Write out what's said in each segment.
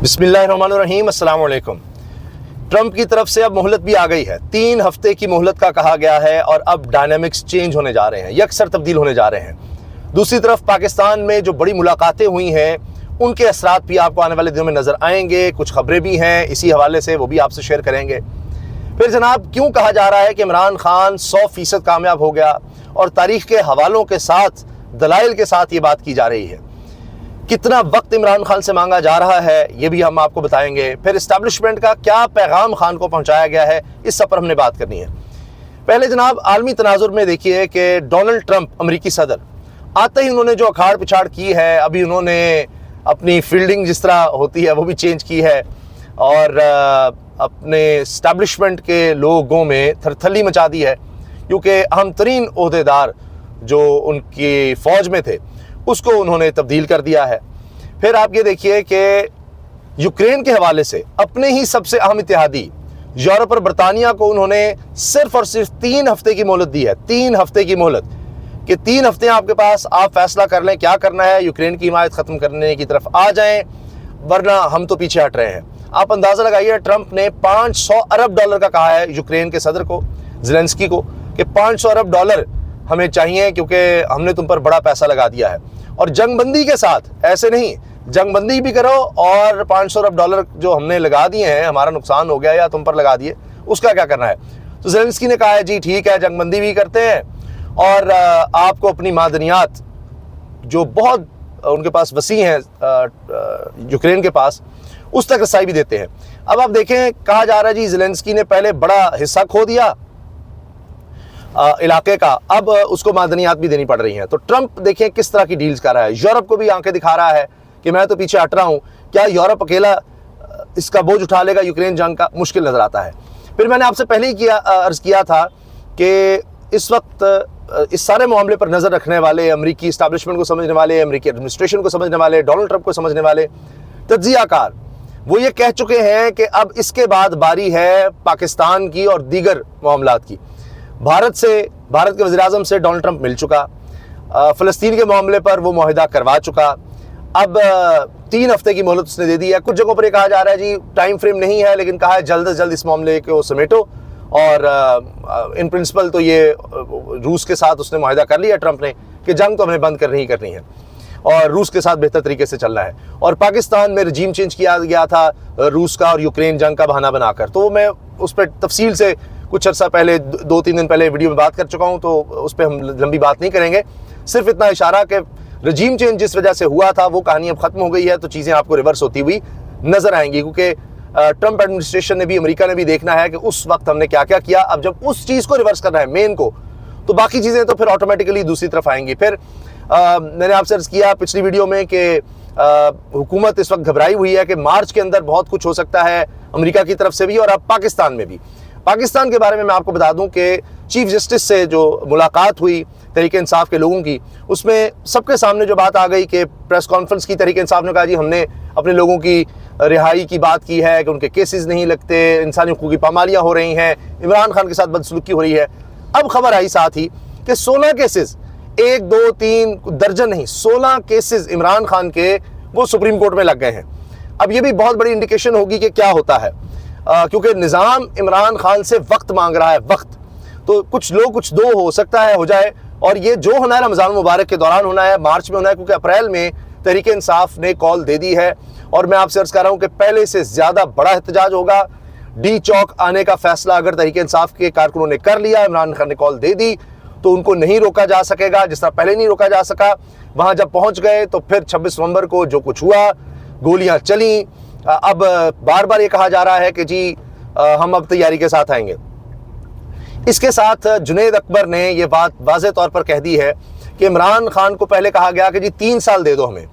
बिस्मिल्लाहिर्रहमानिर्रहीम, अस्सलाम वालेकुम। ट्रंप की तरफ से अब मोहलत भी आ गई है। 3 हफ्ते की मोहलत का कहा गया है और अब डायनामिक्स चेंज होने जा रहे हैं, यकसर तब्दील होने जा रहे हैं। दूसरी तरफ पाकिस्तान में जो बड़ी मुलाकातें हुई हैं उनके असरात भी आपको आने वाले दिनों में नज़र आएंगे। कुछ खबरें भी हैं इसी हवाले से, वो भी आपसे शेयर करेंगे। फिर जनाब, क्यों कहा जा रहा है कि इमरान खान 100% कामयाब हो गया, और तारीख के हवालों के साथ, दलाइल के साथ ये बात की जा रही है। कितना वक्त इमरान खान से मांगा जा रहा है ये भी हम आपको बताएंगे। फिर इस्टेब्लिशमेंट का क्या पैगाम खान को पहुंचाया गया है, इस सब पर हमने बात करनी है। पहले जनाब, आलमी तनाजुर में देखिए कि डोनाल्ड ट्रंप अमरीकी सदर आते ही उन्होंने जो अखाड़ पिछाड़ की है, अभी उन्होंने अपनी फील्डिंग जिस तरह होती है वो भी चेंज की है, और अपने इस्टेब्लिशमेंट के लोगों में थरथली मचा दी है, क्योंकि अहम तरीन ओहदेदार जो उनकी फ़ौज में थे उसको उन्होंने तब्दील कर दिया है। फिर आप ये देखिए कि यूक्रेन के हवाले से अपने ही सबसे अहम इत्तेहादी यूरोप और बरतानिया को उन्होंने सिर्फ और सिर्फ 3 हफ्ते की मोहलत दी है। 3 हफ्ते की मोहलत कि 3 हफ्ते आपके पास, आप फैसला कर लें क्या करना है, यूक्रेन की हिमायत ख़त्म करने की तरफ आ जाएं, वरना हम तो पीछे हट रहे हैं। आप अंदाज़ा लगाइए, ट्रंप ने $500 अरब का कहा है यूक्रेन के सदर को, ज़ेलेंस्की को, कि $500 अरब हमें चाहिए क्योंकि हमने तुम पर बड़ा पैसा लगा दिया है। और जंगबंदी के साथ ऐसे नहीं, जंगबंदी भी करो और $500 अरब जो हमने लगा दिए हैं, हमारा नुकसान हो गया या तुम पर लगा दिए, उसका क्या करना है। तो ज़ेलेंस्की ने कहा है जी ठीक है, जंगबंदी भी करते हैं और आपको अपनी मादनियात जो बहुत उनके पास वसी हैं यूक्रेन के पास, उस तक रसाई भी देते हैं। अब आप देखें, कहा जा रहा है जी ज़ेलेंस्की ने पहले बड़ा हिस्सा खो दिया इलाके का, अब उसको मादनियात भी देनी पड़ रही हैं। तो ट्रंप देखें किस तरह की डील्स कर रहा है, यूरोप को भी आंखें दिखा रहा है कि मैं तो पीछे हट रहा हूं। क्या यूरोप अकेला इसका बोझ उठा लेगा यूक्रेन जंग का? मुश्किल नजर आता है। फिर मैंने आपसे पहले ही अर्ज किया था कि इस वक्त इस सारे मामले पर नजर रखने वाले, अमरीकी इस्टेब्लिशमेंट को समझने वाले, अमरीकी एडमिनिस्ट्रेशन को समझने वाले, डोनाल्ड ट्रंप को समझने वाले तज्जियाकार, वो ये कह चुके हैं कि अब इसके बाद बारी है पाकिस्तान की और दीगर मामलात की। भारत के वज़ीर-ए-आज़म से डोनाल्ड ट्रंप मिल चुका, फ़लस्तीन के मामले पर वो मुआहिदा करवा चुका। अब 3 हफ्ते की मोहलत उसने दे दी है। कुछ जगहों पर ये कहा जा रहा है जी टाइम फ्रेम नहीं है, लेकिन कहा है जल्द से जल्द इस मामले को समेटो, और इन प्रिंसिपल तो ये रूस के साथ उसने मुआहिदा कर लिया ट्रंप ने कि जंग तो हमें बंद करनी है और रूस के साथ बेहतर तरीके से चलना है। और पाकिस्तान में रजीम चेंज किया गया था रूस का और यूक्रेन जंग का बहाना बनाकर, तो मैं उस पर तफसील से कुछ अर्सा पहले, 2-3 दिन पहले वीडियो में बात कर चुका हूं, तो उस पर हम लंबी बात नहीं करेंगे। सिर्फ इतना इशारा कि रजीम चेंज जिस वजह से हुआ था वो कहानी अब ख़त्म हो गई है, तो चीज़ें आपको रिवर्स होती हुई नज़र आएंगी, क्योंकि ट्रंप एडमिनिस्ट्रेशन ने भी, अमेरिका ने भी देखना है कि उस वक्त हमने क्या क्या किया। अब जब उस चीज़ को रिवर्स करना है, मेन को, तो बाकी चीज़ें तो फिर ऑटोमेटिकली दूसरी तरफ आएंगी। फिर मैंने आपसे अर्ज़ किया पिछली वीडियो में कि हुकूमत इस वक्त घबराई हुई है कि मार्च के अंदर बहुत कुछ हो सकता है अमेरिका की तरफ से भी और अब पाकिस्तान में भी। पाकिस्तान के बारे में मैं आपको बता दूं कि चीफ जस्टिस से जो मुलाकात हुई तहरीक इंसाफ के लोगों की, उसमें सबके सामने जो बात आ गई कि प्रेस कॉन्फ्रेंस की तहरीक इंसाफ ने कहा जी हमने अपने लोगों की रिहाई की बात की है कि उनके केसेस नहीं लगते, इंसानी हुकूक की पामालियाँ हो रही हैं, इमरान खान के साथ बदसलूकी हो रही है। अब खबर आई साथ ही कि 16 केसेस, 1, 2, 3 दर्जन नहीं, 16 केसेस इमरान खान के वो सुप्रीम कोर्ट में लग गए हैं। अब ये भी बहुत बड़ी इंडिकेशन होगी कि क्या होता है, क्योंकि निज़ाम इमरान खान से वक्त मांग रहा है, वक्त। तो कुछ लोग कुछ दो हो सकता है हो जाए, और ये जो होना है रमज़ान मुबारक के दौरान होना है, मार्च में होना है, क्योंकि अप्रैल में तहरीक इंसाफ ने कॉल दे दी है। और मैं आपसे अर्ज़ कर रहा हूँ कि पहले से ज़्यादा बड़ा एहतजाज होगा। डी चौक आने का फैसला अगर तहरीक इंसाफ के कारकुनों ने कर लिया, इमरान खान ने कॉल दे दी, तो उनको नहीं रोका जा सकेगा, जिस तरह पहले नहीं रोका जा सका। वहाँ जब पहुँच गए तो फिर 26 नवंबर को जो कुछ हुआ, गोलियाँ चली। अब बार बार ये कहा जा रहा है कि जी हम अब तैयारी के साथ आएंगे। इसके साथ जुनैद अकबर ने ये बात वाज़े तौर पर कह दी है कि इमरान खान को पहले कहा गया कि जी 3 साल दे दो हमें।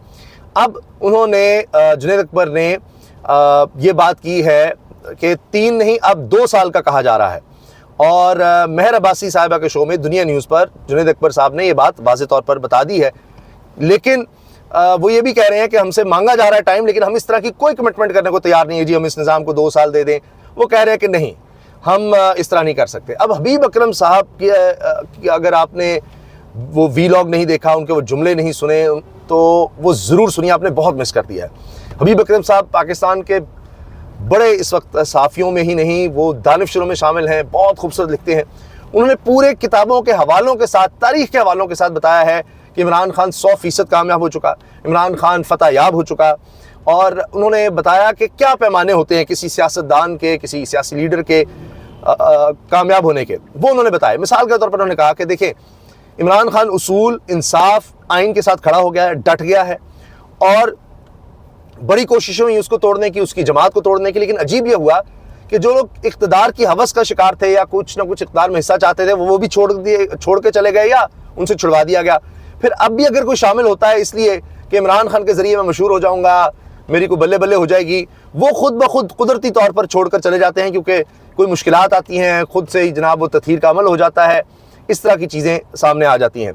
अब उन्होंने, जुनैद अकबर ने ये बात की है कि 3 नहीं, अब 2 साल का कहा जा रहा है। और मेहर अब्बासी साहिबा के शो में दुनिया न्यूज़ पर जुनैद अकबर साहब ने ये बात वाज़े तौर पर बता दी है। लेकिन वो ये भी कह रहे हैं कि हमसे मांगा जा रहा है टाइम, लेकिन हम इस तरह की कोई कमिटमेंट करने को तैयार नहीं है जी हम इस निज़ाम को 2 साल दे दें। वो कह रहे हैं कि नहीं, हम इस तरह नहीं कर सकते। अब हबीब अकरम साहब की अगर आपने वो वीलॉग नहीं देखा, उनके वो जुमले नहीं सुने, तो वो ज़रूर सुनिए, आपने बहुत मिस कर दिया है। हबीब अकरम साहब पाकिस्तान के बड़े इस वक्त साफ़ियों में ही नहीं, वो दानिशरों में शामिल हैं, बहुत खूबसूरत लिखते हैं। उन्होंने पूरे किताबों के हवालों के साथ, तारीख़ के हवालों के साथ बताया है कि इमरान खान 100% कामयाब हो चुका, इमरान खान फतह याब हो चुका। और उन्होंने बताया कि क्या पैमाने होते हैं किसी सियासतदान के, किसी सियासी लीडर के कामयाब होने के, वो उन्होंने बताया। मिसाल के तौर पर उन्होंने कहा कि देखें, इमरान खान उसूल, इंसाफ, आइन के साथ खड़ा हो गया है, डट गया है और बड़ी कोशिशें हुई उसको तोड़ने की, उसकी जमात को तोड़ने की। लेकिन अजीब यह हुआ कि जो लोग इख्तिदार की हवस का शिकार थे या कुछ ना कुछ इख्तिदार में हिस्सा चाहते थे, वो भी छोड़ के चले गए या उनसे छुड़वा दिया गया। फिर अब भी अगर कोई शामिल होता है इसलिए कि इमरान खान के जरिए मैं मशहूर हो जाऊंगा, मेरी को बल्ले बल्ले हो जाएगी, वो खुद ब खुद कुदरती तौर पर छोड़कर चले जाते हैं, क्योंकि कोई मुश्किलात आती हैं, खुद से ही जनाब वो तथहीर का अमल हो जाता है, इस तरह की चीज़ें सामने आ जाती हैं।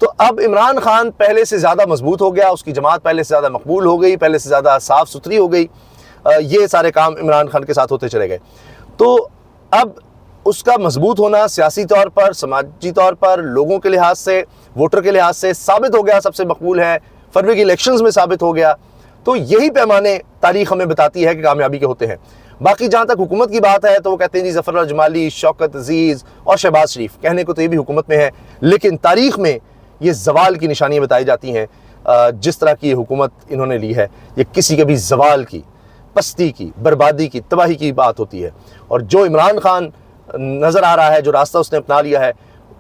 तो अब इमरान खान पहले से ज़्यादा मजबूत हो गया, उसकी जमात पहले से ज़्यादा मकबूल हो गई, पहले से ज़्यादा साफ़ सुथरी हो गई। ये सारे काम इमरान खान के साथ होते चले गए। तो अब उसका मजबूत होना सियासी तौर पर, समाजी तौर पर, लोगों के लिहाज से, वोटर के लिहाज से साबित हो गया सबसे मकबूल है, फरवरी के इलेक्शंस में साबित हो गया। तो यही पैमाने तारीख हमें बताती है कि कामयाबी के होते हैं। बाकी जहाँ तक हुकूमत की बात है तो वो कहते हैं जी ज़फ़र जमाली, शौकत अजीज़ और शहबाज शरीफ, कहने को तो ये भी हुकूमत में है, लेकिन तारीख़ में ये जवाल की निशानियाँ बताई जाती हैं। जिस तरह की हुकूमत इन्होंने ली है, ये किसी के भी जवाल की, पस्ती की, बर्बादी की, तबाही की बात होती है। और जो इमरान खान नज़र आ रहा है, जो रास्ता उसने अपना लिया है,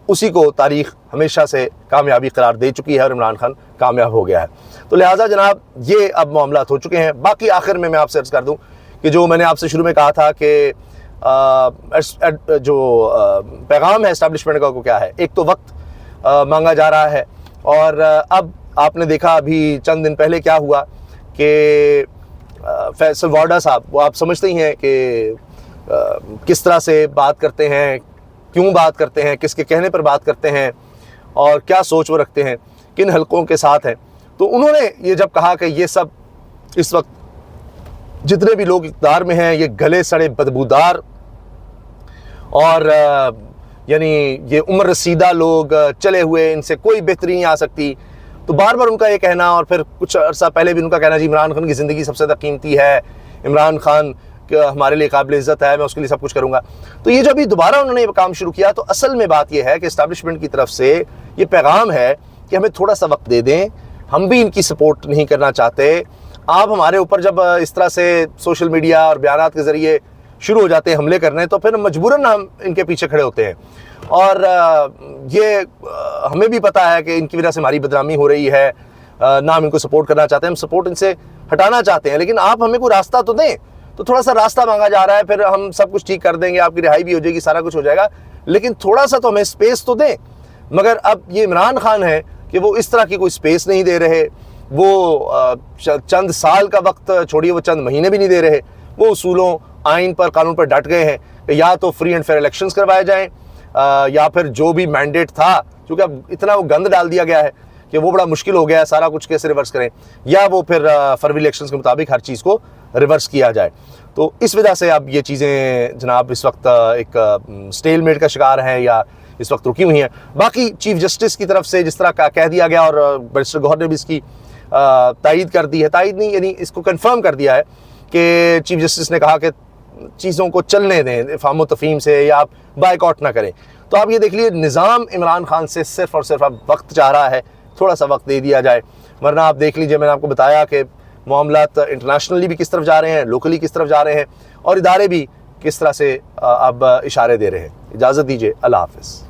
उसी को तारीख़ हमेशा से कामयाबी करार दे चुकी है और इमरान खान कामयाब हो गया है। तो लिहाजा जनाब ये अब मामलात हो चुके हैं। बाकी आखिर में मैं आपसे अर्ज़ कर दूं कि जो मैंने आपसे शुरू में कहा था कि जो पैगाम है इस्टेब्लिशमेंट का, को क्या है, एक तो वक्त मांगा जा रहा है। और अब आपने देखा अभी चंद दिन पहले क्या हुआ कि फैसल वार्डा साहब, वो आप समझते ही हैं कि किस तरह से बात करते हैं, क्यों बात करते हैं, किसके कहने पर बात करते हैं और क्या सोच वो रखते हैं, किन हलकों के साथ हैं। तो उन्होंने ये जब कहा कि ये सब इस वक्त जितने भी लोग इक़्तिदार में हैं ये गले सड़े बदबूदार और यानी ये उम्र रसीदा लोग चले हुए, इनसे कोई बेहतरी नहीं आ सकती। तो बार बार उनका ये कहना, और फिर कुछ अर्सा पहले भी उनका कहना जी इमरान खान की ज़िंदगी सबसे ज़्यादा कीमती है, इमरान खान हमारे लिए काबिल इज़्ज़त है, मैं उसके लिए सब कुछ करूँगा। तो ये जो अभी दोबारा उन्होंने ये काम शुरू किया, तो असल में बात यह है कि इस्टेब्लिशमेंट की तरफ से ये पैगाम है कि हमें थोड़ा सा वक्त दे दें, हम भी इनकी सपोर्ट नहीं करना चाहते। आप हमारे ऊपर जब इस तरह से सोशल मीडिया और बयानात के ज़रिए शुरू हो जाते हैं हमले करने, तो फिर मजबूरन हम इनके पीछे खड़े होते हैं। और ये हमें भी पता है कि इनकी वजह से हमारी बदनामी हो रही है, ना हम इनको सपोर्ट करना चाहते हैं, हम सपोर्ट इनसे हटाना चाहते हैं। लेकिन आप हमें कोई रास्ता तो दें। तो थोड़ा सा रास्ता मांगा जा रहा है, फिर हम सब कुछ ठीक कर देंगे, आपकी रिहाई भी हो जाएगी, सारा कुछ हो जाएगा, लेकिन थोड़ा सा तो हमें स्पेस तो दें। मगर अब ये इमरान खान है कि वो इस तरह की कोई स्पेस नहीं दे रहे। वो चंद साल का वक्त छोड़िए, वो चंद महीने भी नहीं दे रहे। वो उसूलों, आइन पर, कानून पर डट गए हैं कि या तो फ्री एंड फेयर इलेक्शंस करवाए जाएं, या फिर जो भी मैंडेट था, क्योंकि अब इतना वो गंद डाल दिया गया है कि वो बड़ा मुश्किल हो गया है, सारा कुछ कैसे रिवर्स करें, या वो फिर फरवरी इलेक्शंस के मुताबिक हर चीज़ को रिवर्स किया जाए। तो इस वजह से अब ये चीज़ें जनाब इस वक्त एक स्टेलमेट का शिकार हैं या इस वक्त रुकी हुई हैं। बाकी चीफ जस्टिस की तरफ से जिस तरह का कह दिया गया, और बैरिस्टर गौहर ने भी इसकी तायीद कर दी है, तायीद नहीं यानी इसको कंफर्म कर दिया है कि चीफ जस्टिस ने कहा कि चीज़ों को चलने दें, फाहम तफहीम से, या आप बायकॉट ना करें। तो आप ये देख लीजिए, निज़ाम इमरान खान से सिर्फ़ और सिर्फ अब वक्त चाह रहा है, थोड़ा सा वक्त दे दिया जाए। वरना आप देख लीजिए, मैंने आपको बताया कि मामलात इंटरनेशनली भी किस तरफ जा रहे हैं, लोकली किस तरफ जा रहे हैं, और इदारे भी किस तरह से अब इशारे दे रहे हैं। इजाज़त दीजिए, अल्लाह हाफ़िज़।